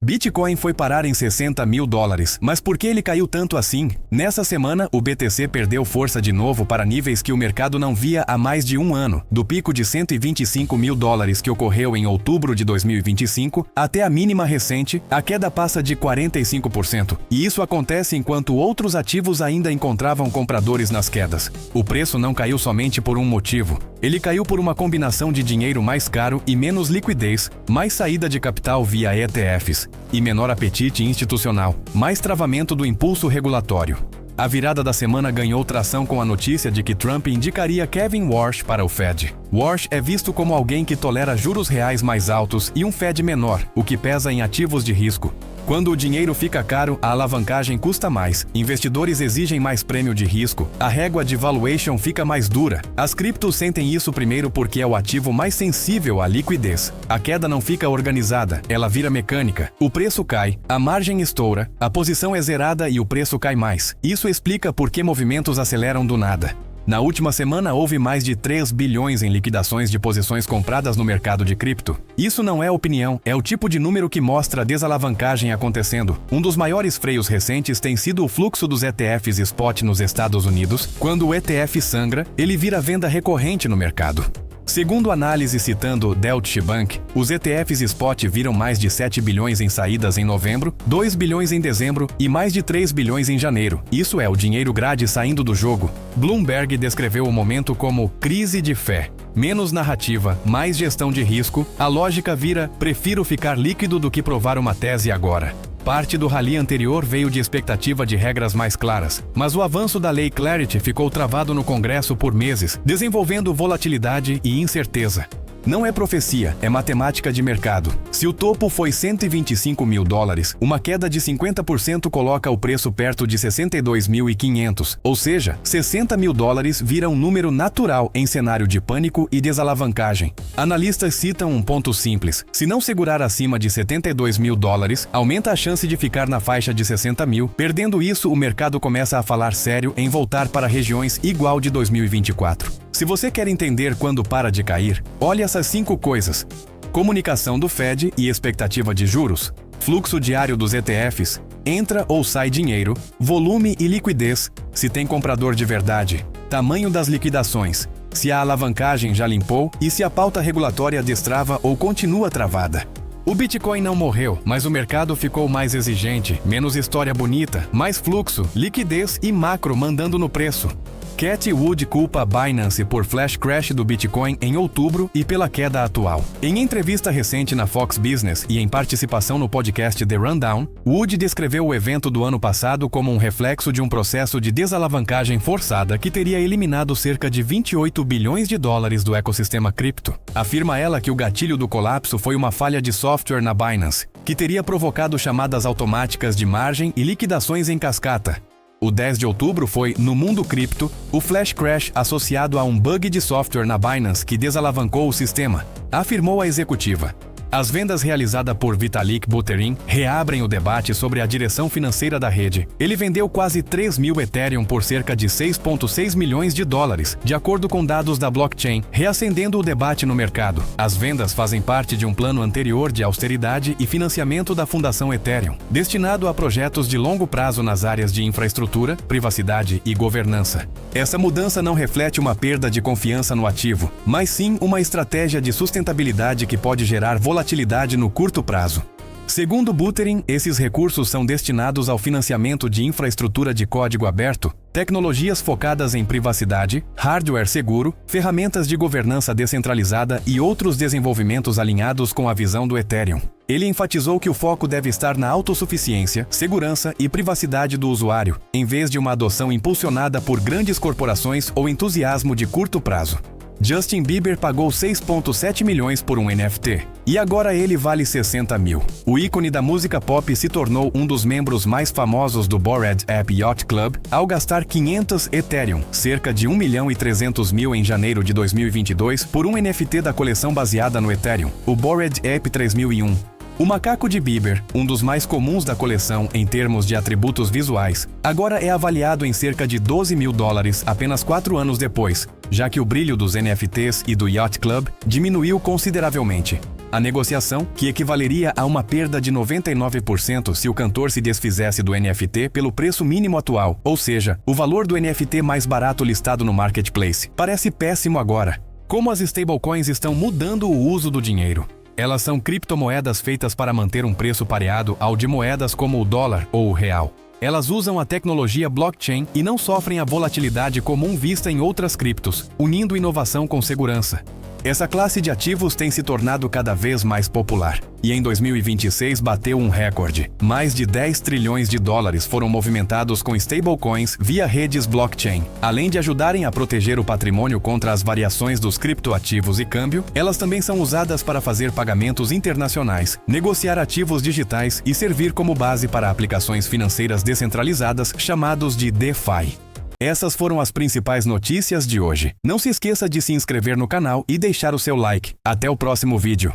Bitcoin foi parar em 60 mil dólares, mas por que ele caiu tanto assim? Nessa semana, o BTC perdeu força de novo para níveis que o mercado não via há mais de um ano, do pico de 125 mil dólares que ocorreu em outubro de 2025, até a mínima recente, a queda passa de 45%. E isso acontece enquanto outros ativos ainda encontravam compradores nas quedas. O preço não caiu somente por um motivo. Ele caiu por uma combinação de dinheiro mais caro e menos liquidez, mais saída de capital via ETFs, e menor apetite institucional, mais travamento do impulso regulatório. A virada da semana ganhou tração com a notícia de que Trump indicaria Kevin Warsh para o Fed. Warsh é visto como alguém que tolera juros reais mais altos e um Fed menor, o que pesa em ativos de risco. Quando o dinheiro fica caro, a alavancagem custa mais, investidores exigem mais prêmio de risco, a régua de valuation fica mais dura. As criptos sentem isso primeiro porque é o ativo mais sensível à liquidez. A queda não fica organizada, ela vira mecânica. O preço cai, a margem estoura, a posição é zerada e o preço cai mais. Isso explica por que movimentos aceleram do nada. Na última semana, houve mais de 3 bilhões em liquidações de posições compradas no mercado de cripto. Isso não é opinião, é o tipo de número que mostra a desalavancagem acontecendo. Um dos maiores freios recentes tem sido o fluxo dos ETFs spot nos Estados Unidos. Quando o ETF sangra, ele vira venda recorrente no mercado. Segundo análise citando Deutsche Bank, os ETFs spot viram mais de 7 bilhões em saídas em novembro, 2 bilhões em dezembro e mais de 3 bilhões em janeiro. Isso é o dinheiro grade saindo do jogo. Bloomberg descreveu o momento como crise de fé. Menos narrativa, mais gestão de risco, a lógica vira prefiro ficar líquido do que provar uma tese agora. Parte do rally anterior veio de expectativa de regras mais claras, mas o avanço da Lei Clarity ficou travado no Congresso por meses, desenvolvendo volatilidade e incerteza. Não é profecia, é matemática de mercado. Se o topo foi 125 mil dólares, uma queda de 50% coloca o preço perto de 62.500, ou seja, 60 mil dólares vira um número natural em cenário de pânico e desalavancagem. Analistas citam um ponto simples: se não segurar acima de 72 mil dólares, aumenta a chance de ficar na faixa de 60 mil. Perdendo isso, o mercado começa a falar sério em voltar para regiões igual de 2024. Se você quer entender quando para de cair, olhe essas 5 coisas: comunicação do Fed e expectativa de juros, fluxo diário dos ETFs, entra ou sai dinheiro, volume e liquidez, se tem comprador de verdade, tamanho das liquidações, se a alavancagem já limpou e se a pauta regulatória destrava ou continua travada. O Bitcoin não morreu, mas o mercado ficou mais exigente, menos história bonita, mais fluxo, liquidez e macro mandando no preço. Cathie Wood culpa a Binance por flash crash do Bitcoin em outubro e pela queda atual. Em entrevista recente na Fox Business e em participação no podcast The Rundown, Wood descreveu o evento do ano passado como um reflexo de um processo de desalavancagem forçada que teria eliminado cerca de 28 bilhões de dólares do ecossistema cripto. Afirma ela que o gatilho do colapso foi uma falha de software na Binance, que teria provocado chamadas automáticas de margem e liquidações em cascata. O 10 de outubro foi, no mundo cripto, o flash crash associado a um bug de software na Binance que desalavancou o sistema, afirmou a executiva. As vendas realizadas por Vitalik Buterin reabrem o debate sobre a direção financeira da rede. Ele vendeu quase 3 mil Ethereum por cerca de 6,6 milhões de dólares, de acordo com dados da blockchain, reacendendo o debate no mercado. As vendas fazem parte de um plano anterior de austeridade e financiamento da Fundação Ethereum, destinado a projetos de longo prazo nas áreas de infraestrutura, privacidade e governança. Essa mudança não reflete uma perda de confiança no ativo, mas sim uma estratégia de sustentabilidade que pode gerar volatilidade no curto prazo. Segundo Buterin, esses recursos são destinados ao financiamento de infraestrutura de código aberto, tecnologias focadas em privacidade, hardware seguro, ferramentas de governança descentralizada e outros desenvolvimentos alinhados com a visão do Ethereum. Ele enfatizou que o foco deve estar na autossuficiência, segurança e privacidade do usuário, em vez de uma adoção impulsionada por grandes corporações ou entusiasmo de curto prazo. Justin Bieber pagou 6,7 milhões por um NFT, e agora ele vale 60 mil. O ícone da música pop se tornou um dos membros mais famosos do Bored Ape Yacht Club ao gastar 500 Ethereum, cerca de 1.300.000 em janeiro de 2022, por um NFT da coleção baseada no Ethereum, o Bored Ape 3001. O macaco de Bieber, um dos mais comuns da coleção em termos de atributos visuais, agora é avaliado em cerca de 12 mil dólares apenas 4 anos depois, já que o brilho dos NFTs e do Yacht Club diminuiu consideravelmente. A negociação, que equivaleria a uma perda de 99% se o cantor se desfizesse do NFT pelo preço mínimo atual, ou seja, o valor do NFT mais barato listado no marketplace, parece péssimo agora. Como as stablecoins estão mudando o uso do dinheiro? Elas são criptomoedas feitas para manter um preço pareado ao de moedas como o dólar ou o real. Elas usam a tecnologia blockchain e não sofrem a volatilidade comum vista em outras criptos, unindo inovação com segurança. Essa classe de ativos tem se tornado cada vez mais popular, e em 2026 bateu um recorde. Mais de 10 trilhões de dólares foram movimentados com stablecoins via redes blockchain. Além de ajudarem a proteger o patrimônio contra as variações dos criptoativos e câmbio, elas também são usadas para fazer pagamentos internacionais, negociar ativos digitais e servir como base para aplicações financeiras descentralizadas chamados de DeFi. Essas foram as principais notícias de hoje. Não se esqueça de se inscrever no canal e deixar o seu like. Até o próximo vídeo.